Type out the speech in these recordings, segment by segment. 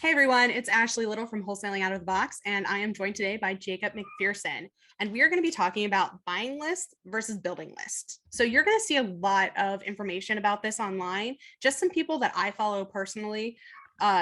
Hey everyone, it's Ashley Little from Wholesaling Out of the Box, and I am joined today by Jacob McPherson. And we are going to be talking about buying lists versus building lists. So you're going to see a lot of information about this online. Just some people that I follow personally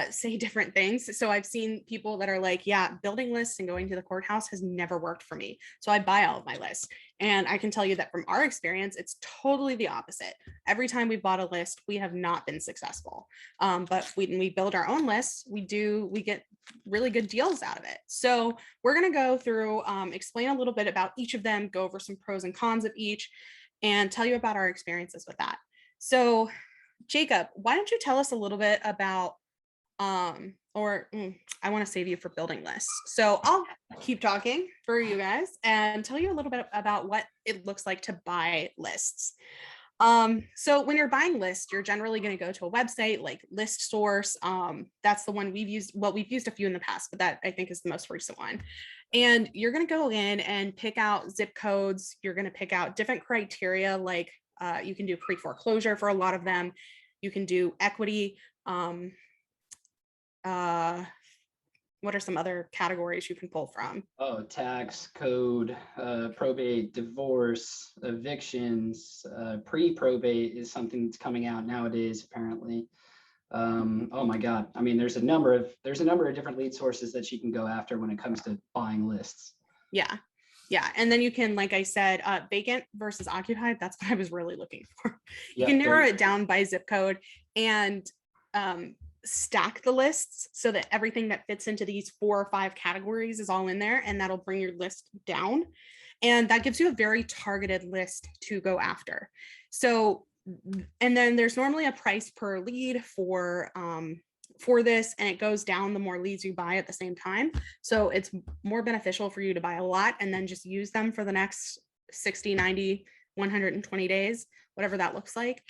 say different things. So I've seen people that are like, yeah, building lists and going to the courthouse has never worked for me. So I buy all of my lists. And I can tell you that from our experience, it's totally the opposite. Every time we bought a list, we have not been successful. But when we build our own lists, we get really good deals out of it. So we're going to go through, explain a little bit about each of them, go over some pros and cons of each, and tell you about our experiences with that. So Jacob, why don't you tell us a little bit about I want to save you for building lists. So I'll keep talking for you guys and tell you a little bit about what it looks like to buy lists. So when you're buying lists, you're generally going to go to a website like List Source. That's the one we've used. Well, we've used a few in the past, but that I think is the most recent one. And you're going to go in and pick out zip codes. You're going to pick out different criteria, like you can do pre-foreclosure for a lot of them. You can do equity. What are some other categories you can pull from? Oh, tax code, probate, divorce, evictions, pre-probate is something that's coming out nowadays, apparently. Oh my God. I mean, there's a number of different lead sources that you can go after when it comes to buying lists. Yeah. Yeah. And then you can, like I said, vacant versus occupied. That's what I was really looking for. You can narrow it down by zip code and stack the lists so that everything that fits into these 4 or 5 categories is all in there, and that'll bring your list down. And that gives you a very targeted list to go after. So, and then there's normally a price per lead for this, and it goes down the more leads you buy at the same time. So it's more beneficial for you to buy a lot and then just use them for the next 60, 90, 120 days, whatever that looks like.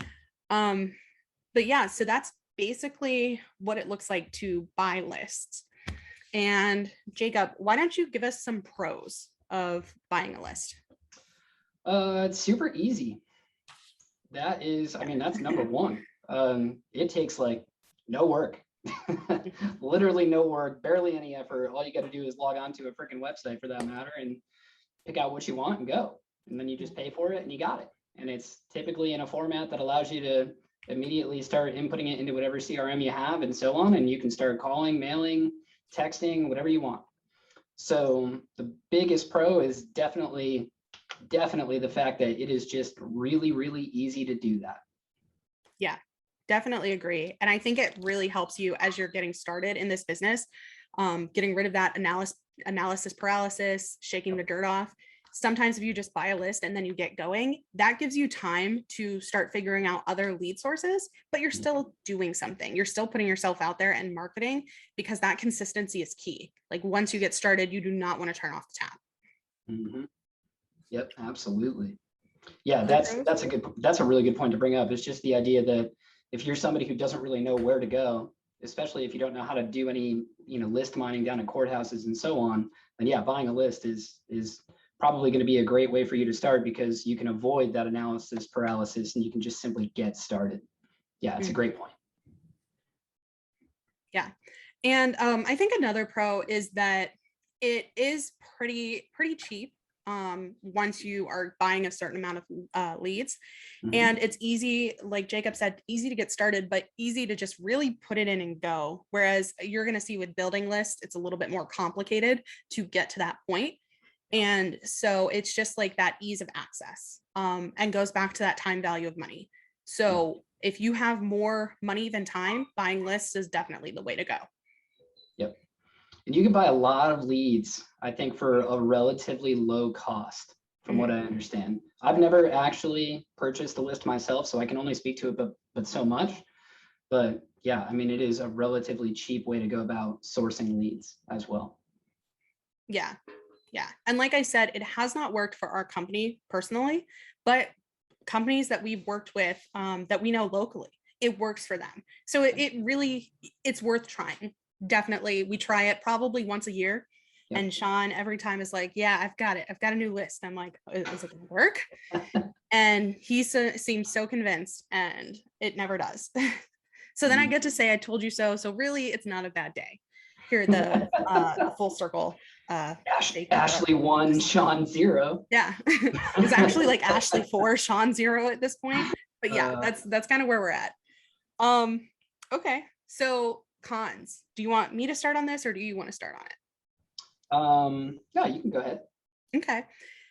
But yeah, so that's basically what it looks like to buy lists. And Jacob, why don't you give us some pros of buying a list? It's super easy. That's number one. It takes like no work, literally no work, barely any effort. All you got to do is log on to a freaking website for that matter and pick out what you want and go. And then you just pay for it and you got it. And it's typically in a format that allows you to immediately start inputting it into whatever CRM you have and so on. And you can start calling, mailing, texting, whatever you want. So the biggest pro is definitely the fact that it is just really, really easy to do that. Yeah, definitely agree. And I think it really helps you as you're getting started in this business, getting rid of that analysis paralysis, shaking the dirt off. Sometimes if you just buy a list and then you get going, that gives you time to start figuring out other lead sources, but you're still doing something. You're still putting yourself out there and marketing, because that consistency is key. Like once you get started, you do not want to turn off the tap. Mm-hmm. Yep, absolutely. Yeah, that's a really good point to bring up. It's just the idea that if you're somebody who doesn't really know where to go, especially if you don't know how to do any, list mining down at courthouses and so on, then yeah, buying a list is probably going to be a great way for you to start, because you can avoid that analysis paralysis and you can just simply get started. Yeah, it's a great point. Yeah. And I think another pro is that it is pretty cheap once you are buying a certain amount of leads. And it's easy, like Jacob said, easy to get started, but easy to just really put it in and go. Whereas you're going to see with building lists, it's a little bit more complicated to get to that point. And so it's just like that ease of access, and goes back to that time value of money. So if you have more money than time, buying lists is definitely the way to go. Yep. And you can buy a lot of leads, I think, for a relatively low cost, from what I understand. I've never actually purchased a list myself, so I can only speak to it, but so much. But yeah, I mean, it is a relatively cheap way to go about sourcing leads as well. Yeah. Yeah. And like I said, it has not worked for our company personally, but companies that we've worked with that we know locally, it works for them. So it's worth trying. Definitely. We try it probably once a year. Yep. And Sean every time is like, yeah, I've got it. I've got a new list. I'm like, is it going to work? And he seems so convinced, and it never does. So then I get to say, I told you so. So really, it's not a bad day. Here, the full circle shake or whatever. Ashley 1, Sean 0. Yeah, it's actually like Ashley 4, Sean 0 at this point. But yeah, that's kind of where we're at. Okay, so cons. Do you want me to start on this or do you want to start on it? Yeah, you can go ahead. Okay,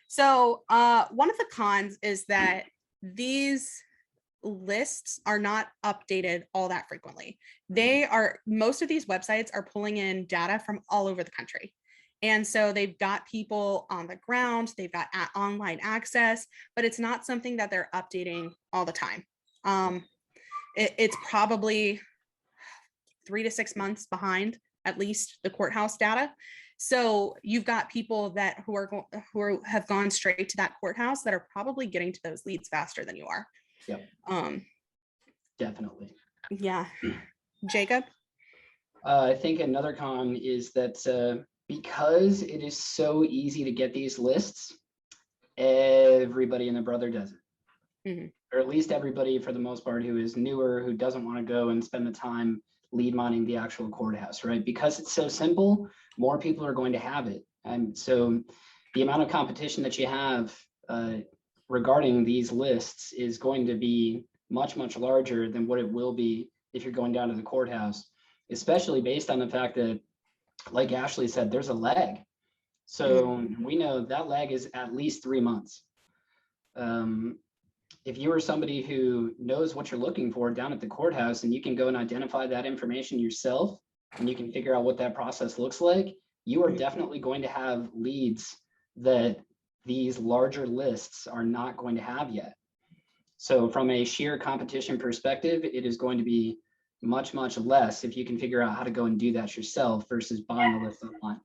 so one of the cons is that these lists are not updated all that frequently. Most of these websites are pulling in data from all over the country. And so they've got people on the ground, they've got online access, but it's not something that they're updating all the time. It's probably 3 to 6 months behind at least the courthouse data. So you've got people who have gone straight to that courthouse that are probably getting to those leads faster than you are. Yep. Definitely. Yeah. Jacob? I think another con is that because it is so easy to get these lists, everybody and their brother does it. Mm-hmm. Or at least everybody for the most part who is newer, who doesn't want to go and spend the time lead mining the actual courthouse, right? Because it's so simple, more people are going to have it. And so the amount of competition that you have regarding these lists is going to be much, much larger than what it will be if you're going down to the courthouse, especially based on the fact that, like Ashley said, there's a lag. So we know that lag is at least 3 months. If you are somebody who knows what you're looking for down at the courthouse and you can go and identify that information yourself and you can figure out what that process looks like, you are definitely going to have leads that these larger lists are not going to have yet. So from a sheer competition perspective, it is going to be much, much less if you can figure out how to go and do that yourself versus buying a list online.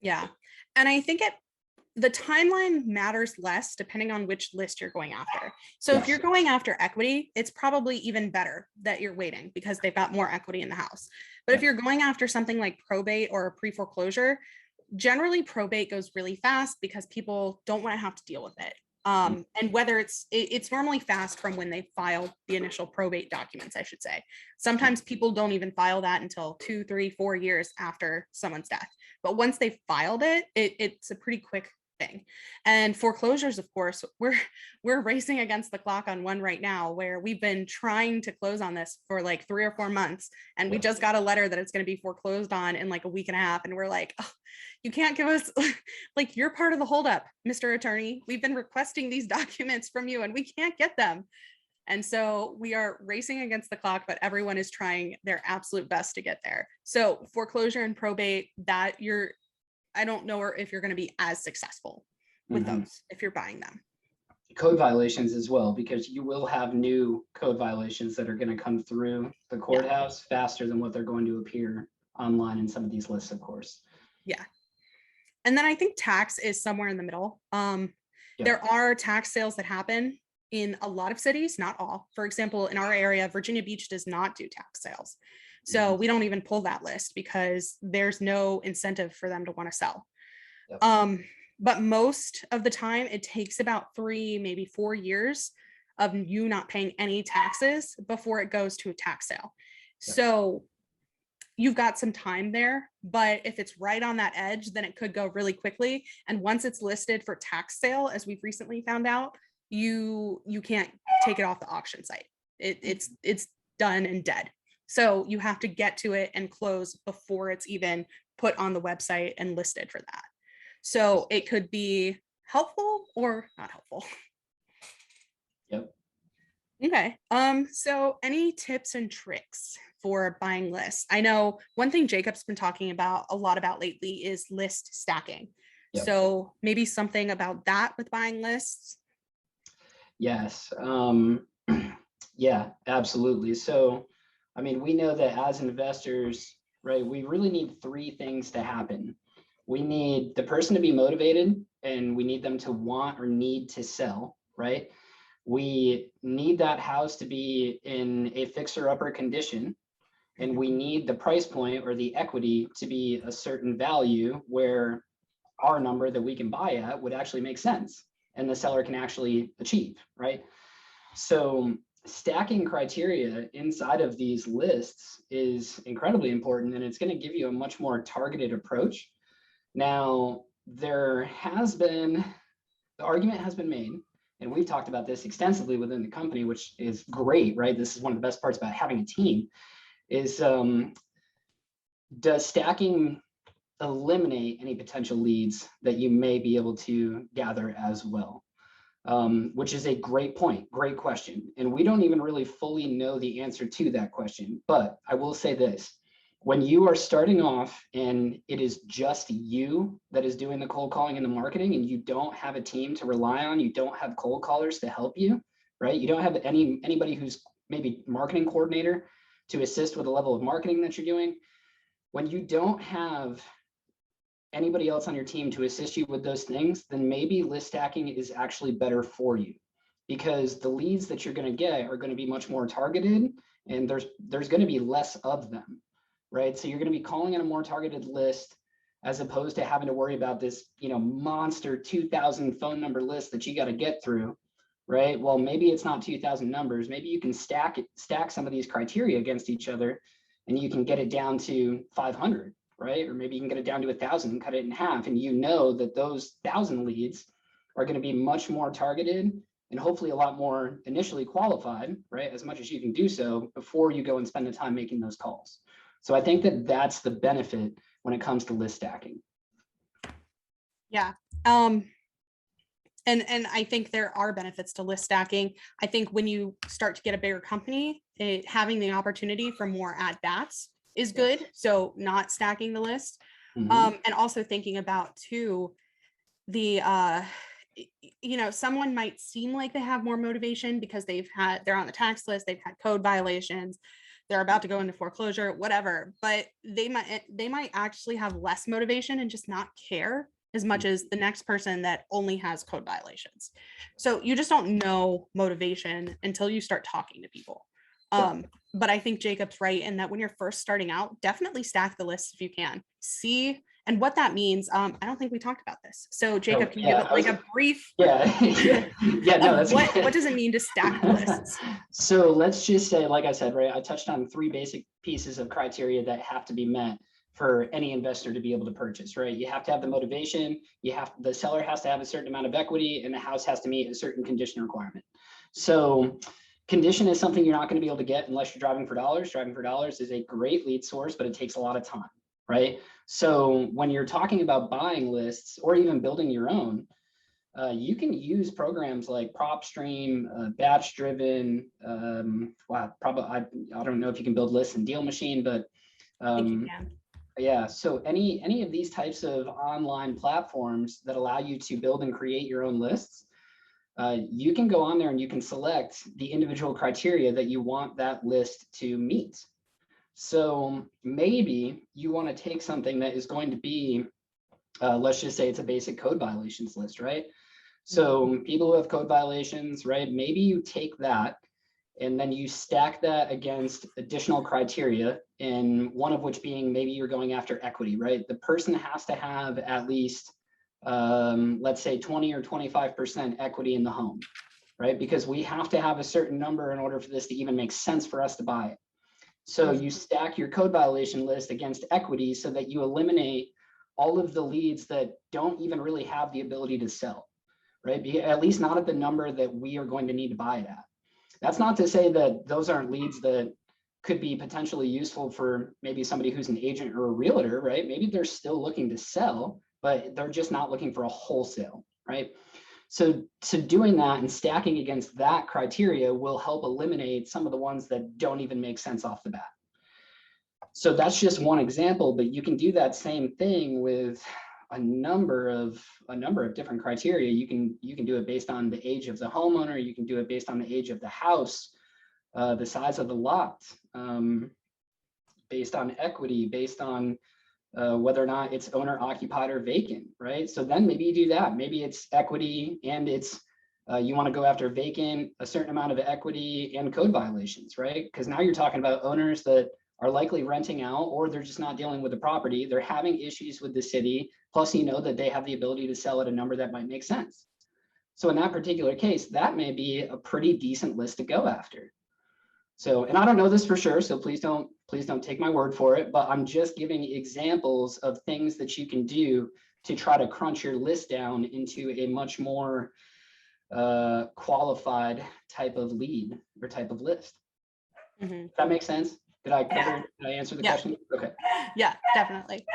Yeah. And I think the timeline matters less depending on which list you're going after. So if you're going after equity, it's probably even better that you're waiting because they've got more equity in the house. But if you're going after something like probate or pre-foreclosure, generally probate goes really fast because people don't want to have to deal with it. And whether it's normally fast from when they file the initial probate documents, I should say. Sometimes people don't even file that until 2, 3, 4 years after someone's death. But once they've filed it, it's a pretty quick thing. And foreclosures, of course, we're racing against the clock on one right now where we've been trying to close on this for like 3 or 4 months. And we just got a letter that it's going to be foreclosed on in like a week and a half. And we're like, oh, you can't give us, like, you're part of the holdup, Mr. Attorney. We've been requesting these documents from you and we can't get them. And so we are racing against the clock, but everyone is trying their absolute best to get there. So foreclosure and probate, I don't know if you're going to be as successful with those if you're buying them. Code violations as well, because you will have new code violations that are going to come through the courthouse faster than what they're going to appear online in some of these lists, of course. Yeah. And then I think tax is somewhere in the middle. There are tax sales that happen in a lot of cities, not all. For example, in our area, Virginia Beach does not do tax sales. So we don't even pull that list because there's no incentive for them to want to sell. But most of the time it takes about 3, maybe 4 years of you not paying any taxes before it goes to a tax sale. So you've got some time there, but if it's right on that edge, then it could go really quickly. And once it's listed for tax sale, as we've recently found out, you can't take it off the auction site. It's done and dead. So you have to get to it and close before it's even put on the website and listed for that. So it could be helpful or not helpful. Yep. Okay. So any tips and tricks for buying lists? I know one thing Jacob's been talking about a lot about lately is list stacking. Yep. So maybe something about that with buying lists. Yes. Yeah, absolutely. So, I mean, we know that as investors, right, we really need 3 things to happen. We need the person to be motivated and we need them to want or need to sell, right? We need that house to be in a fixer-upper condition, and we need the price point or the equity to be a certain value where our number that we can buy at would actually make sense and the seller can actually achieve, right? So stacking criteria inside of these lists is incredibly important, and it's going to give you a much more targeted approach. Now, the argument has been made, and we've talked about this extensively within the company, which is great, right? This is one of the best parts about having a team, is does stacking eliminate any potential leads that you may be able to gather as well? Which is a great point, great question. And we don't even really fully know the answer to that question. But I will say this, when you are starting off and it is just you that is doing the cold calling and the marketing, and you don't have a team to rely on, you don't have cold callers to help you, right? You don't have anybody who's maybe marketing coordinator to assist with the level of marketing that you're doing. When you don't have anybody else on your team to assist you with those things, then maybe list stacking is actually better for you, because the leads that you're going to get are going to be much more targeted, and there's going to be less of them, right? So you're going to be calling in a more targeted list, as opposed to having to worry about this, monster 2,000 phone number list that you got to get through, right? Well, maybe it's not 2,000 numbers. Maybe you can stack some of these criteria against each other, and you can get it down to 500. Right? Or maybe you can get it down to 1,000 and cut it in half. And you know that those 1,000 leads are going to be much more targeted and hopefully a lot more initially qualified, right? As much as you can do so before you go and spend the time making those calls. So I think that that's the benefit when it comes to list stacking. Yeah. And I think there are benefits to list stacking. I think when you start to get a bigger company, having the opportunity for more at bats is good. So not stacking the list. And also thinking about too, the someone might seem like they have more motivation because they're on the tax list, they've had code violations, they're about to go into foreclosure, whatever, but they might actually have less motivation and just not care as much as the next person that only has code violations. So you just don't know motivation until you start talking to people. But I think Jacob's right in that when you're first starting out, definitely stack the list if you can. See, and what that means, I don't think we talked about this. So Jacob, can you give it like a brief? No, that's what does it mean to stack the lists? So let's just say, like I said, right, I touched on 3 basic pieces of criteria that have to be met for any investor to be able to purchase, right? You have to have the motivation, the seller has to have a certain amount of equity, and the house has to meet a certain condition requirement. So condition is something you're not going to be able to get unless you're driving for dollars. Driving for dollars is a great lead source, but it takes a lot of time, right? So when you're talking about buying lists or even building your own, you can use programs like PropStream, Batch Driven. Probably I don't know if you can build lists in Deal Machine, but I think you can. Yeah, so any of these types of online platforms that allow you to build and create your own lists, you can go on there and you can select the individual criteria that you want that list to meet. So maybe you want to take something that is going to be, let's just say it's a basic code violations list, right? So people who have code violations, right? Maybe you take that and then you stack that against additional criteria, and one of which being maybe you're going after equity, right? The person has to have at least, let's say 20 or 25% equity in the home, right? Because we have to have a certain number in order for this to even make sense for us to buy it. So you stack your code violation list against equity so that you eliminate all of the leads that don't even really have the ability to sell, right? At least not at the number that we are going to need to buy it at. That's not to say that those aren't leads that could be potentially useful for maybe somebody who's an agent or a realtor, right? Maybe they're still looking to sell, but they're just not looking for a wholesale, right? So doing that and stacking against that criteria will help eliminate some of the ones that don't even make sense off the bat. So that's just one example, but you can do that same thing with a number of different criteria. You can do it based on the age of the homeowner. You can do it based on the age of the house, the size of the lot, based on equity, based on whether or not it's owner occupied or vacant, right? So then maybe you do that. Maybe it's equity and it's you want to go after vacant, a certain amount of equity and code violations, right? Because now you're talking about owners that are likely renting out, or they're just not dealing with the property. They're having issues with the city. Plus, you know that they have the ability to sell at a number that might make sense. So in that particular case, that may be a pretty decent list to go after. So, and I don't know this for sure, so please don't take my word for it, but I'm just giving examples of things that you can do to try to crunch your list down into a much more qualified type of lead or type of list. Mhm. That makes sense? Did I Yeah. cover, did I answer the Yeah. question? Okay. Yeah, definitely.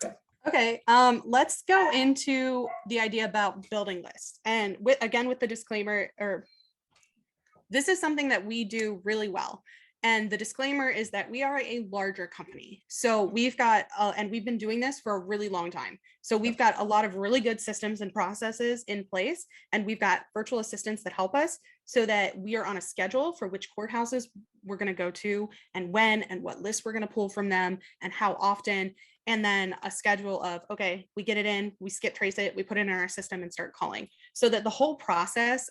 Okay. Okay, let's go into the idea about building lists. And again, with the disclaimer, or this is something that we do really well. And the disclaimer is that we are a larger company. So we've got, and we've been doing this for a really long time. So we've got a lot of really good systems and processes in place. And we've got virtual assistants that help us so that we are on a schedule for which courthouses we're going to go to and when and what lists we're going to pull from them and how often. And then a schedule of, okay, we get it in, we skip trace it, we put it in our system and start calling, so that the whole process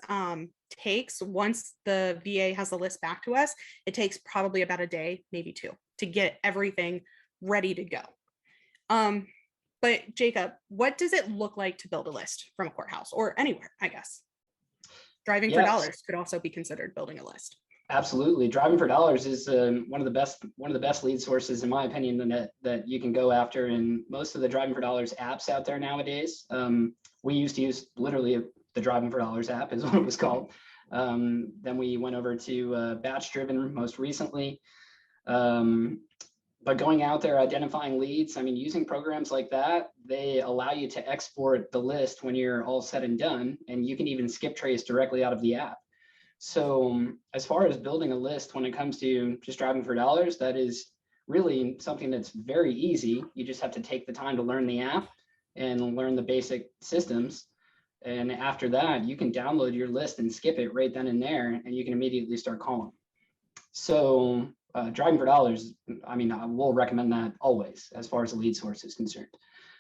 takes, once the VA has the list back to us, it takes probably about a day, maybe two, to get everything ready to go. But Jacob, what does it look like to build a list from a courthouse or anywhere, I guess? Driving for Yes. dollars could also be considered building a list. Absolutely. Driving for dollars is one of the best lead sources, in my opinion, that you can go after. And most of the Driving for Dollars apps out there nowadays, we used to use literally the Driving for Dollars app is what it was called. Then we went over to Batch Driven most recently. But going out there, identifying leads, I mean, using programs like that, they allow you to export the list when you're all said and done, and you can even skip trace directly out of the app. So as far as building a list, when it comes to just Driving for Dollars, that is really something that's very easy. You just have to take the time to learn the app and learn the basic systems. And after that, you can download your list and skip it right then and there, and you can immediately start calling. So Driving for Dollars, I mean, I will recommend that always as far as a lead source is concerned.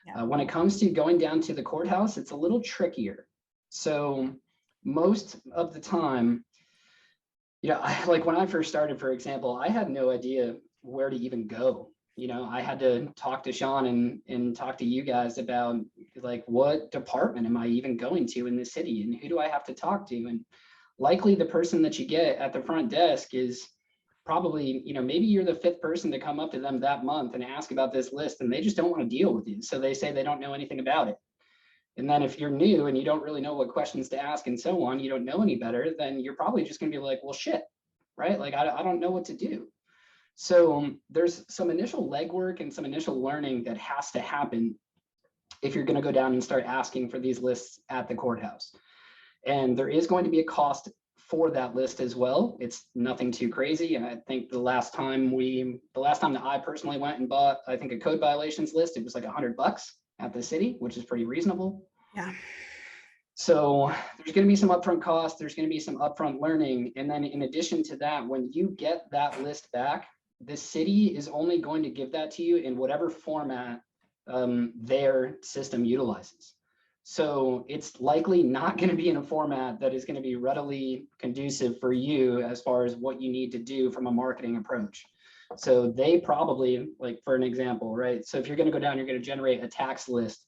Yeah. When it comes to going down to the courthouse, it's a little trickier. So most of the time, like when I first started, for example, I had no idea where to even go. I had to talk to Sean and talk to you guys about like, what department am I even going to in the city and who do I have to talk to? And likely the person that you get at the front desk is probably, maybe you're the fifth person to come up to them that month and ask about this list, and they just don't want to deal with you. So they say they don't know anything about it. And then if you're new and you don't really know what questions to ask and so on, you don't know any better, then you're probably just going to be like, well, shit, right? Like, I don't know what to do. So there's some initial legwork and some initial learning that has to happen if you're going to go down and start asking for these lists at the courthouse. And there is going to be a cost for that list as well. It's nothing too crazy. I think the last time that I personally went and bought, I think, a code violations list, it was like $100 at the city, which is pretty reasonable. Yeah. So there's going to be some upfront costs. There's going to be some upfront learning. And then in addition to that, when you get that list back, the city is only going to give that to you in whatever format their system utilizes. So it's likely not going to be in a format that is going to be readily conducive for you as far as what you need to do from a marketing approach. So they probably, like for an example, right? So if you're going to go down, you're going to generate a tax list.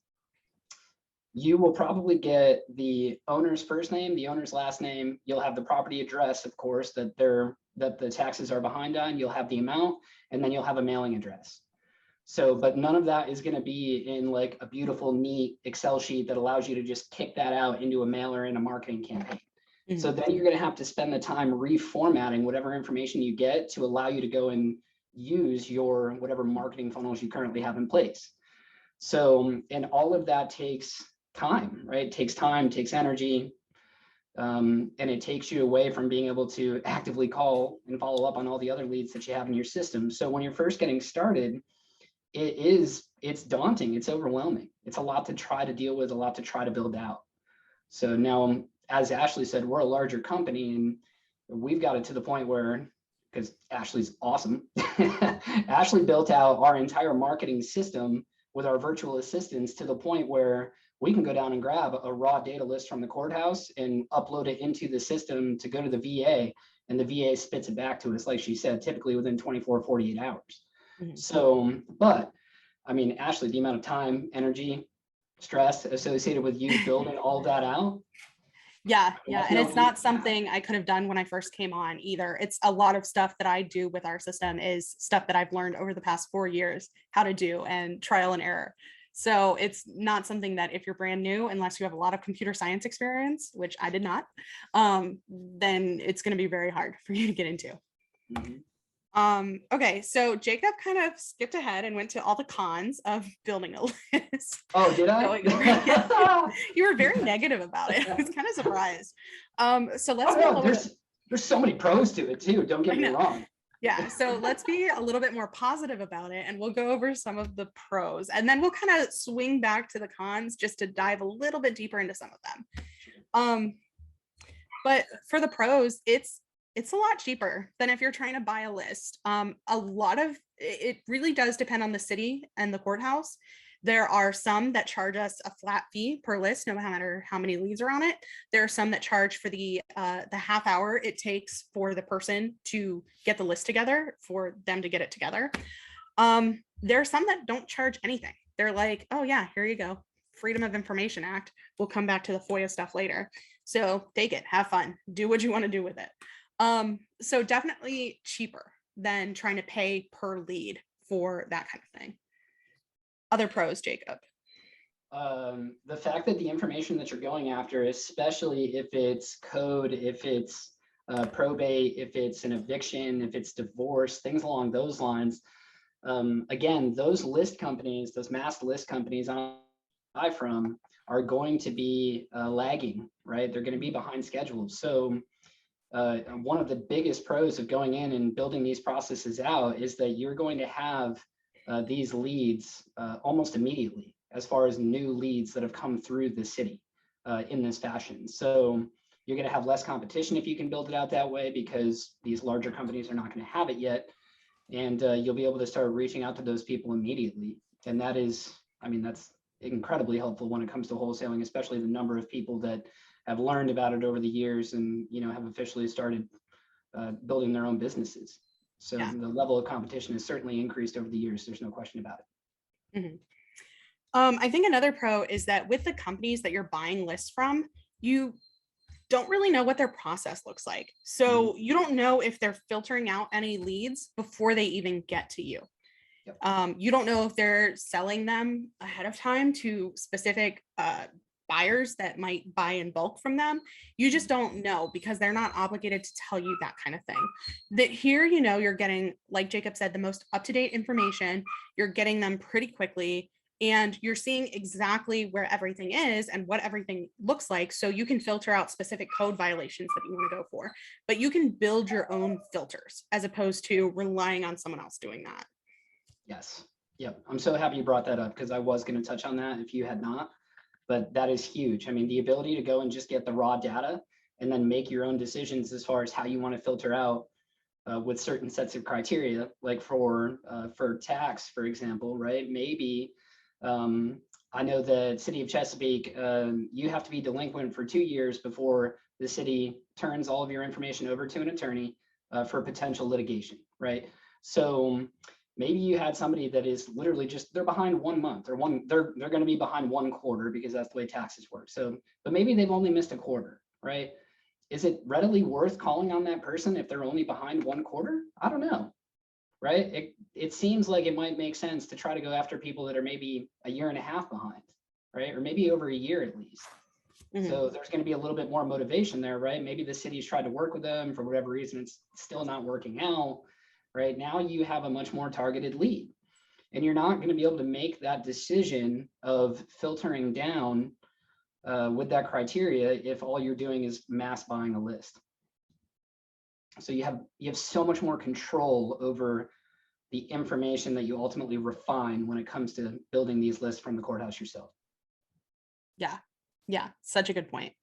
You will probably get the owner's first name, the owner's last name. You'll have the property address, of course, that the taxes are behind on. You'll have the amount, and then you'll have a mailing address. So, but none of that is going to be in like a beautiful, neat Excel sheet that allows you to just kick that out into a mailer in a marketing campaign. Mm-hmm. So then you're going to have to spend the time reformatting whatever information you get to allow you to go and use your whatever marketing funnels you currently have in place. So, and all of that takes time, right? It takes time, takes energy, and it takes you away from being able to actively call and follow up on all the other leads that you have in your system. So when you're first getting started, it's daunting, it's overwhelming. It's a lot to try to deal with, a lot to try to build out. So now, as Ashley said, we're a larger company and we've got it to the point where, because Ashley's awesome, Ashley built out our entire marketing system with our virtual assistants to the point where we can go down and grab a raw data list from the courthouse and upload it into the system to go to the VA, and the VA spits it back to us, like she said, typically within 24, 48 hours. Mm-hmm. So, but I mean, Ashley, the amount of time, energy, stress associated with you building all that out. Yeah, I yeah. have And no it's not interest in that. something I could have done when I first came on either. It's a lot of stuff that I do with our system is stuff that I've learned over the past 4 years how to do and trial and error. So it's not something that if you're brand new, unless you have a lot of computer science experience, which I did not, then it's going to be very hard for you to get into. Mhm. Okay, so Jacob kind of skipped ahead and went to all the cons of building a list. Oh, did I? Going over, yeah, you were very negative about it. I was kind of surprised. So let's Oh be a no, little bit, there's so many pros to it too. Don't I get me know. wrong. Yeah, so let's be a little bit more positive about it and we'll go over some of the pros and then we'll kind of swing back to the cons just to dive a little bit deeper into some of them. Um, but for the pros, it's a lot cheaper than if you're trying to buy a list. A lot of it really does depend on the city and the courthouse. There are some that charge us a flat fee per list, no matter how many leads are on it. There are some that charge for the half hour it takes for the person to get the list together, for them to get it together. There are some that don't charge anything. They're like, oh yeah, here you go. Freedom of Information Act. We'll come back to the FOIA stuff later. So take it, have fun, do what you want to do with it. So definitely cheaper than trying to pay per lead for that kind of thing. Other pros, Jacob. The fact that the information that you're going after, especially if it's code, if it's probate, if it's an eviction, if it's divorce, things along those lines. Again, those list companies, those mass list companies I buy from are going to be lagging, right? They're going to be behind schedule. So one of the biggest pros of going in and building these processes out is that you're going to have these leads almost immediately, as far as new leads that have come through the city in this fashion. So you're going to have less competition if you can build it out that way, because these larger companies are not going to have it yet. And you'll be able to start reaching out to those people immediately. And that is, I mean, that's incredibly helpful when it comes to wholesaling, especially the number of people that have learned about it over the years and, you know, have officially started building their own businesses. So Yeah. the level of competition has certainly increased over the years. There's no question about it. Mm-hmm. I think another pro is that with the companies that you're buying lists from, you don't really know what their process looks like. So you don't know if they're filtering out any leads before they even get to you. Yep. You don't know if they're selling them ahead of time to specific buyers that might buy in bulk from them. You just don't know because they're not obligated to tell you that kind of thing. That here, you know, you're getting, like Jacob said, the most up-to-date information. You're getting them pretty quickly and you're seeing exactly where everything is and what everything looks like. So you can filter out specific code violations that you want to go for, but you can build your own filters as opposed to relying on someone else doing that. Yes. Yep. I'm so happy you brought that up because I was going to touch on that if you had not, but that is huge. I mean, the ability to go and just get the raw data and then make your own decisions as far as how you want to filter out with certain sets of criteria, like for tax, for example, right? Maybe I know the city of Chesapeake, you have to be delinquent for 2 years before the city turns all of your information over to an attorney for potential litigation, right? So maybe you had somebody that is literally just, they're behind 1 month or they're going to be behind 1 quarter because that's the way taxes work. So, but maybe they've only missed a quarter, right? Is it readily worth calling on that person if they're only behind 1 quarter? I don't know, right? It seems like it might make sense to try to go after people that are maybe a year and a half behind, right? Or maybe over a year at least. Mm-hmm. So there's going to be a little bit more motivation there, right? Maybe the city's tried to work with them for whatever reason, it's still not working out, right? Now you have a much more targeted lead and you're not going to be able to make that decision of filtering down with that criteria if all you're doing is mass buying a list. So you have so much more control over the information that you ultimately refine when it comes to building these lists from the courthouse yourself. Yeah. Yeah. Such a good point.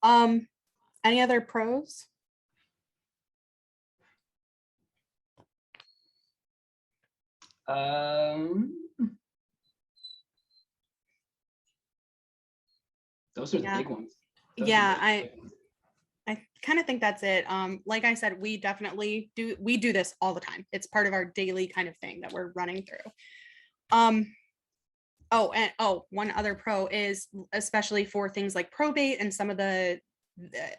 Any other pros? Those are the big ones. I kind of think that's it. Like I said, we definitely do this all the time. It's part of our daily kind of thing that we're running through. One other pro is, especially for things like probate and some of the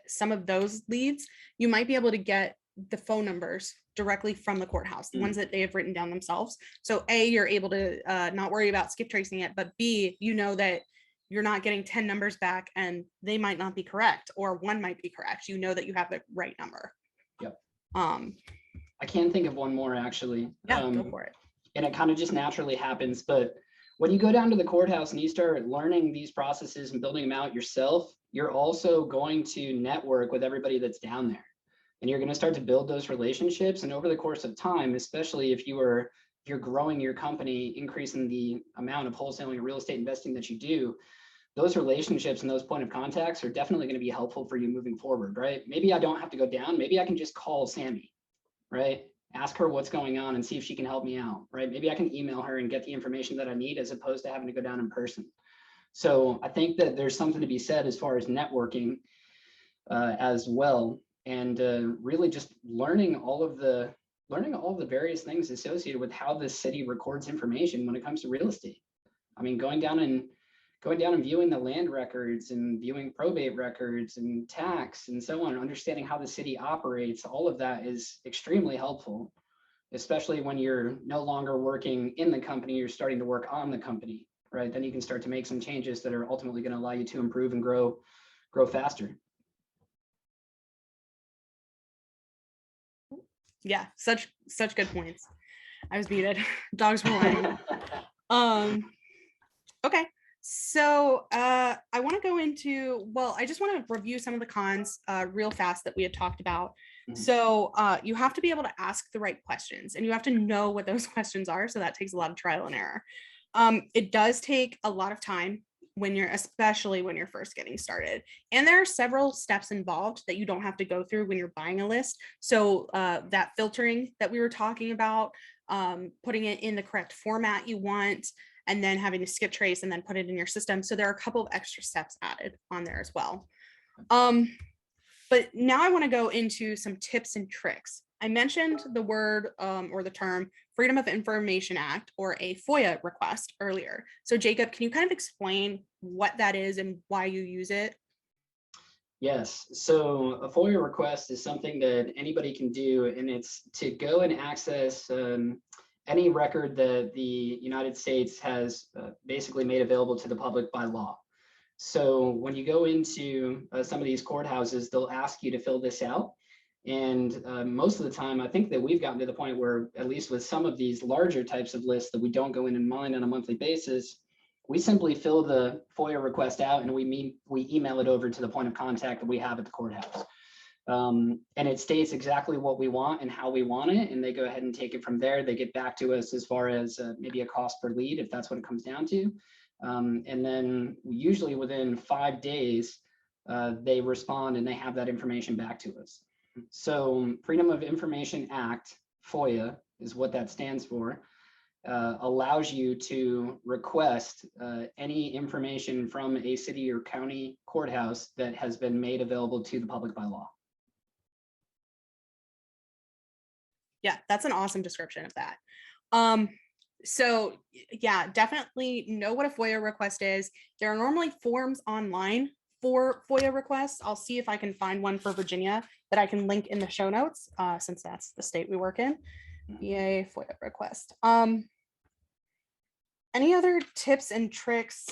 some of those leads, you might be able to get the phone numbers directly from the courthouse, the ones that they have written down themselves. So A, you're able to not worry about skip tracing it, but B, you know that you're not getting 10 numbers back and they might not be correct, or one might be correct. You know that you have the right number. Yep. Um, I can think of one more actually. yeah, go for it. And it kind of just naturally happens. But when you go down to the courthouse and you start learning these processes and building them out yourself, you're also going to network with everybody that's down there. And you're going to start to build those relationships. And over the course of time, especially if you're growing your company, increasing the amount of wholesaling and real estate investing that you do, those relationships and those point of contacts are definitely going to be helpful for you moving forward, right? Maybe I don't have to go down. Maybe I can just call Sammy, right? Ask her what's going on and see if she can help me out, right? Maybe I can email her and get the information that I need as opposed to having to go down in person. So I think that there's something to be said as far as networking as well, and really just learning all of the various things associated with how this city records information when it comes to real estate. I mean, going down and viewing the land records and viewing probate records and tax and so on, understanding how the city operates, all of that is extremely helpful, especially when you're no longer working in the company, you're starting to work on the company, right? Then you can start to make some changes that are ultimately going to allow you to improve and grow faster. Yeah, such good points. I was muted. Dogs were whining. Okay. So I want to go into, well, I just want to review some of the cons real fast that we had talked about. So you have to be able to ask the right questions and you have to know what those questions are. So that takes a lot of trial and error. It does take a lot of time especially when you're first getting started. And there are several steps involved that you don't have to go through when you're buying a list. So that filtering that we were talking about, putting it in the correct format you want, and then having to skip trace and then put it in your system. So there are a couple of extra steps added on there as well. But now I want to go into some tips and tricks. I mentioned the word or the term Freedom of Information Act, or a FOIA request, earlier. So Jacob, can you kind of explain what that is and why you use it? Yes. So a FOIA request is something that anybody can do, and it's to go and access any record that the United States has basically made available to the public by law. So when you go into some of these courthouses, they'll ask you to fill this out. And most of the time, I think that we've gotten to the point where, at least with some of these larger types of lists that we don't go in and mine on a monthly basis, we simply fill the FOIA request out and we email it over to the point of contact that we have at the courthouse. And it states exactly what we want and how we want it. And they go ahead and take it from there. They get back to us as far as maybe a cost per lead, if that's what it comes down to. And then usually within 5 days, they respond and they have that information back to us. So Freedom of Information Act, FOIA, is what that stands for, allows you to request any information from a city or county courthouse that has been made available to the public by law. Yeah, that's an awesome description of that. So yeah, definitely know what a FOIA request is. There are normally forms online for FOIA requests. I'll see if I can find one for Virginia that I can link in the show notes, since that's the state we work in. Yay, FOIA request. Any other tips and tricks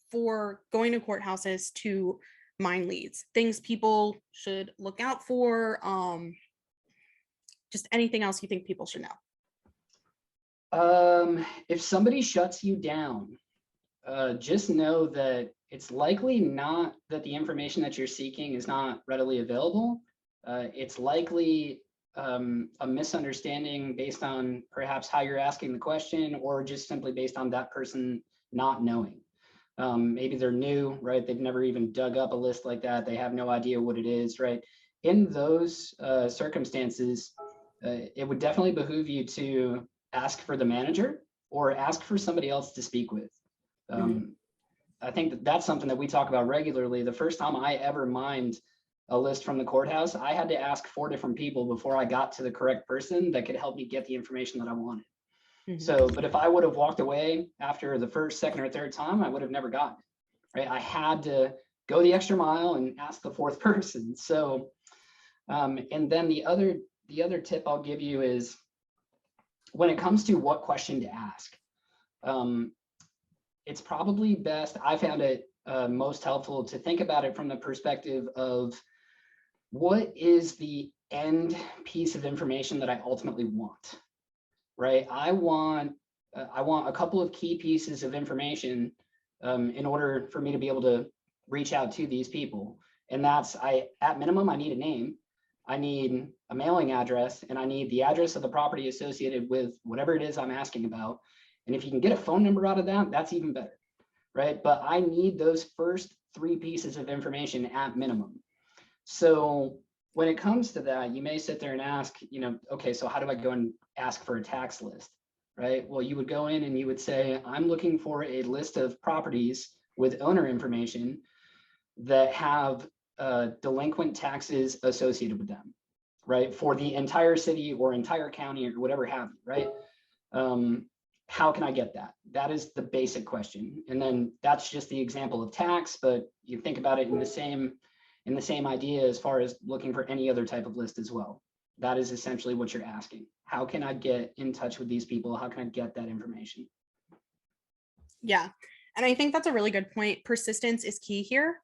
for going to courthouses to mine leads? Things people should look out for? Just anything else you think people should know? If somebody shuts you down, just know that it's likely not that the information that you're seeking is not readily available. It's likely a misunderstanding based on perhaps how you're asking the question, or just simply based on that person not knowing. Maybe they're new, right? They've never even dug up a list like that. They have no idea what it is, right? In those circumstances, it would definitely behoove you to ask for the manager or ask for somebody else to speak with. I think that that's something that we talk about regularly. The first time I ever mined a list from the courthouse, I had to ask 4 different people before I got to the correct person that could help me get the information that I wanted. So, but if I would have walked away after the first, second, or third time, I would have never gotten it, right? I had to go the extra mile and ask the fourth person. So, and then the other tip I'll give you is when it comes to what question to ask, it's probably best, I found it most helpful to think about it from the perspective of what is the end piece of information that I ultimately want, right? I want a couple of key pieces of information in order for me to be able to reach out to these people. And that's, at minimum, I need a name, I need a mailing address, and I need the address of the property associated with whatever it is I'm asking about. And if you can get a phone number out of that, that's even better, right? But I need those first three pieces of information at minimum. So when it comes to that, you may sit there and ask, okay, so how do I go and ask for a tax list, right? Well, you would go in and you would say, I'm looking for a list of properties with owner information that have delinquent taxes associated with them, right? For the entire city or entire county or whatever have you, right? How can I get that? That is the basic question. And then that's just the example of tax, but you think about it in the same idea as far as looking for any other type of list as well. That is essentially what you're asking. How can I get in touch with these people? How can I get that information? Yeah. And I think that's a really good point. Persistence is key here.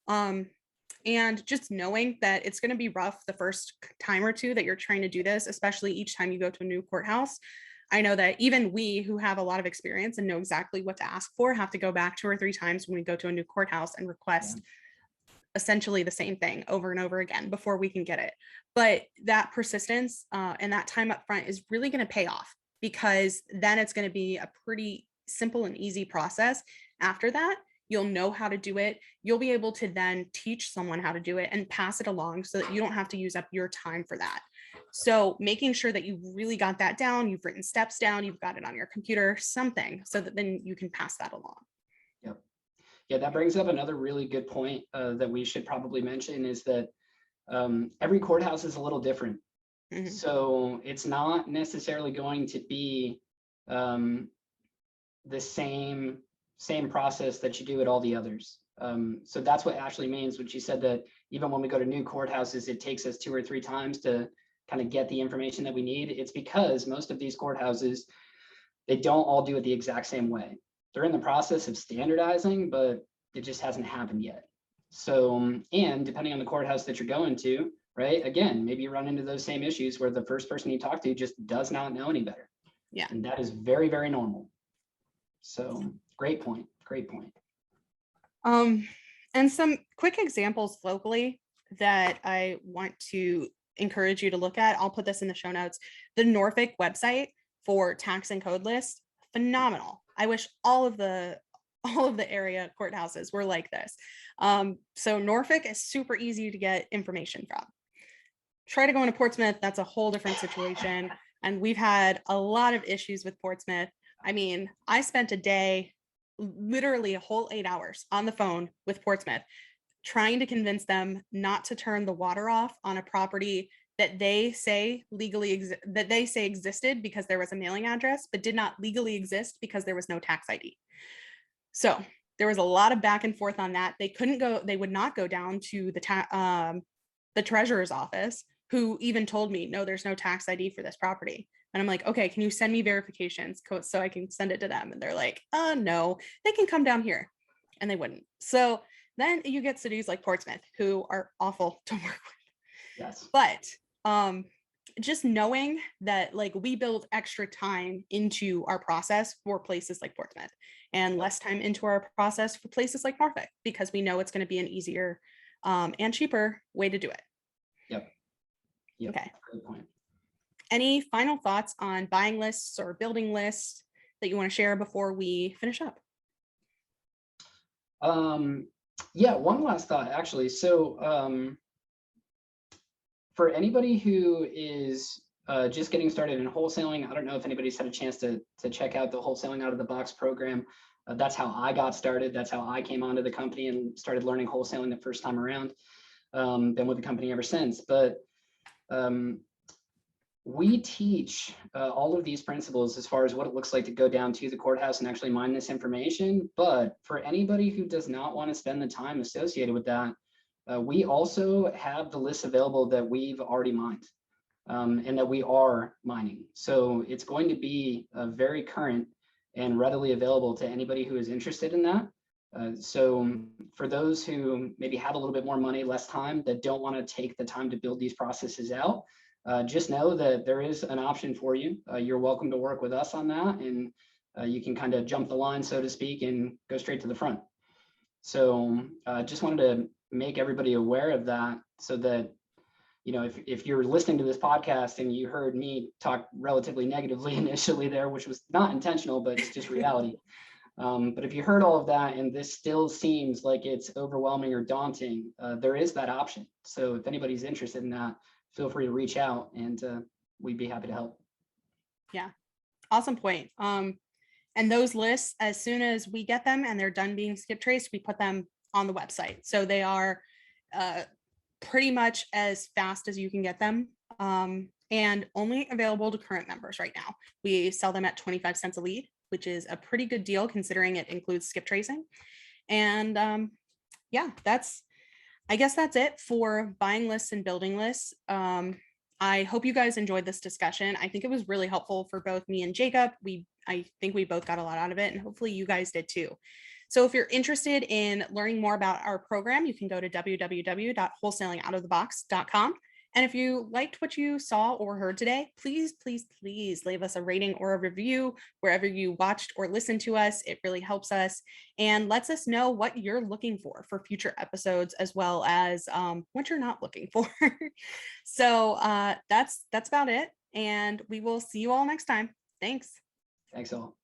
And just knowing that it's going to be rough the first time or two that you're trying to do this, especially each time you go to a new courthouse. I know that even we who have a lot of experience and know exactly what to ask for have to go back 2 or 3 times when we go to a new courthouse and request essentially the same thing over and over again before we can get it. But that persistence and that time up front is really going to pay off, because then it's going to be a pretty simple and easy process. After that, you'll know how to do it. You'll be able to then teach someone how to do it and pass it along so that you don't have to use up your time for that. So making sure that you really got that down, you've written steps down, you've got it on your computer, something, so that then you can pass that along. Yep. Yeah, that brings up another really good point that we should probably mention is that every courthouse is a little different. Mm-hmm. So it's not necessarily going to be the same process that you do at all the others. So that's what Ashley means when she said that even when we go to new courthouses, it takes us 2 or 3 times to kind of get the information that we need. It's because most of these courthouses, they don't all do it the exact same way. They're in the process of standardizing, but it just hasn't happened yet. So, and depending on the courthouse that you're going to, right, again, maybe you run into those same issues where the first person you talk to just does not know any better. Yeah. And that is very, very normal. So great point. Great point. And some quick examples locally that I want to encourage you to look at. I'll put this in the show notes. The Norfolk website for tax and code list, phenomenal. I wish all of the area courthouses were like this. So Norfolk is super easy to get information from. Try to go into Portsmouth, that's a whole different situation. And we've had a lot of issues with Portsmouth. I mean, I spent a day, literally a whole 8 hours on the phone with Portsmouth, trying to convince them not to turn the water off on a property that they say existed because there was a mailing address, but did not legally exist because there was no tax ID. So there was a lot of back and forth on that. They would not go down to the treasurer's office, who even told me, no, there's no tax ID for this property. And I'm like, okay, can you send me verifications so I can send it to them? And they're like, no, they can come down here. And they wouldn't. So then you get cities like Portsmouth who are awful to work with. Yes. But just knowing that, like, we build extra time into our process for places like Portsmouth and less time into our process for places like Norfolk, because we know it's going to be an easier and cheaper way to do it. Yep. Okay. Good point. Any final thoughts on buying lists or building lists that you want to share before we finish up? Yeah, one last thought, actually. So for anybody who is just getting started in wholesaling, I don't know if anybody's had a chance to check out the Wholesaling Out of the Box program. That's how I got started. That's how I came onto the company and started learning wholesaling the first time around. Been with the company ever since. But We teach all of these principles as far as what it looks like to go down to the courthouse and actually mine this information. But for anybody who does not want to spend the time associated with that, we also have the lists available that we've already mined and that we are mining. So it's going to be very current and readily available to anybody who is interested in that. So for those who maybe have a little bit more money, less time, that don't want to take the time to build these processes out, just know that there is an option for you. You're welcome to work with us on that, and you can kind of jump the line, so to speak, and go straight to the front. So just wanted to make everybody aware of that, so that, you know, if you're listening to this podcast and you heard me talk relatively negatively initially there, which was not intentional, but it's just reality. But if you heard all of that and this still seems like it's overwhelming or daunting, there is that option. So if anybody's interested in that, feel free to reach out, and we'd be happy to help. Yeah, awesome point. And those lists, as soon as we get them and they're done being skip traced, we put them on the website. So they are pretty much as fast as you can get them, and only available to current members right now. We sell them at 25 cents a lead, which is a pretty good deal considering it includes skip tracing. And yeah, I guess that's it for buying lists and building lists. I hope you guys enjoyed this discussion. I think it was really helpful for both me and Jacob. I think we both got a lot out of it, and hopefully you guys did too. So if you're interested in learning more about our program, you can go to www.wholesalingoutofthebox.com. And if you liked what you saw or heard today, please, please, please leave us a rating or a review wherever you watched or listened to us. It really helps us and lets us know what you're looking for future episodes, as well as what you're not looking for. So that's about it. And we will see you all next time. Thanks. Thanks all.